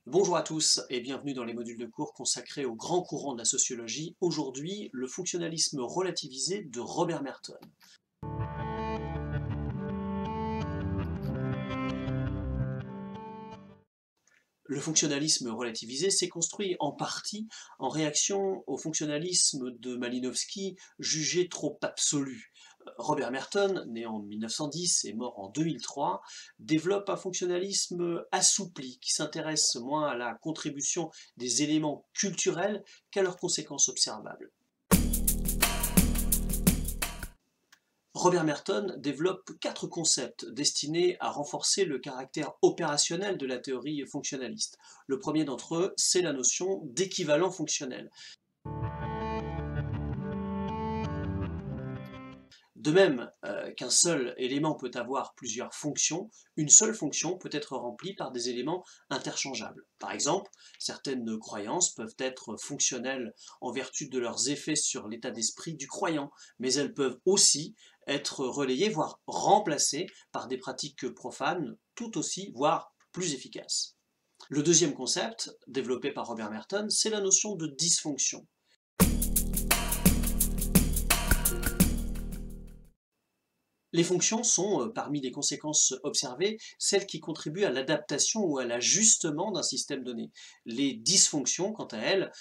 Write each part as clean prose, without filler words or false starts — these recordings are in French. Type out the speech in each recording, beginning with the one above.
Bonjour à tous et bienvenue dans les modules de cours consacrés aux grands courants de la sociologie. Aujourd'hui, le fonctionnalisme relativisé de Robert Merton. Le fonctionnalisme relativisé s'est construit en partie en réaction au fonctionnalisme de Malinowski, jugé trop absolu. Robert Merton, né en 1910 et mort en 2003, développe un fonctionnalisme assoupli qui s'intéresse moins à la contribution des éléments culturels qu'à leurs conséquences observables. Robert Merton développe 4 concepts destinés à renforcer le caractère opérationnel de la théorie fonctionnaliste. Le premier d'entre eux, c'est la notion d'équivalent fonctionnel. De même qu'un seul élément peut avoir plusieurs fonctions, une seule fonction peut être remplie par des éléments interchangeables. Par exemple, certaines croyances peuvent être fonctionnelles en vertu de leurs effets sur l'état d'esprit du croyant, mais elles peuvent aussi être relayées, voire remplacées par des pratiques profanes tout aussi, voire plus efficaces. Le deuxième concept, développé par Robert Merton, c'est la notion de dysfonction. Les fonctions sont, parmi les conséquences observées, celles qui contribuent à l'adaptation ou à l'ajustement d'un système donné. Les dysfonctions, quant à elles,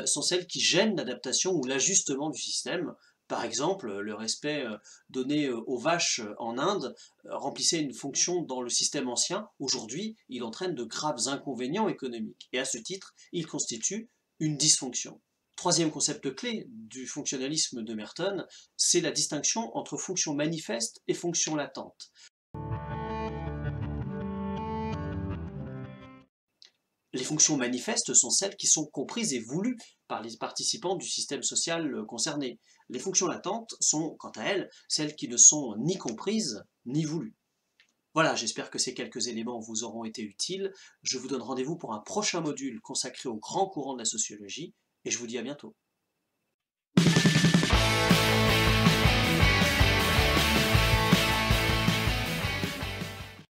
sont celles qui gênent l'adaptation ou l'ajustement du système. Par exemple, le respect donné aux vaches en Inde remplissait une fonction dans le système ancien. Aujourd'hui, il entraîne de graves inconvénients économiques. Et à ce titre, il constitue une dysfonction. Troisième concept clé du fonctionnalisme de Merton, c'est la distinction entre fonction manifeste et fonction latente. Les fonctions manifestes sont celles qui sont comprises et voulues par les participants du système social concerné. Les fonctions latentes sont, quant à elles, celles qui ne sont ni comprises ni voulues. Voilà, j'espère que ces quelques éléments vous auront été utiles. Je vous donne rendez-vous pour un prochain module consacré aux grands courants de la sociologie, et je vous dis à bientôt.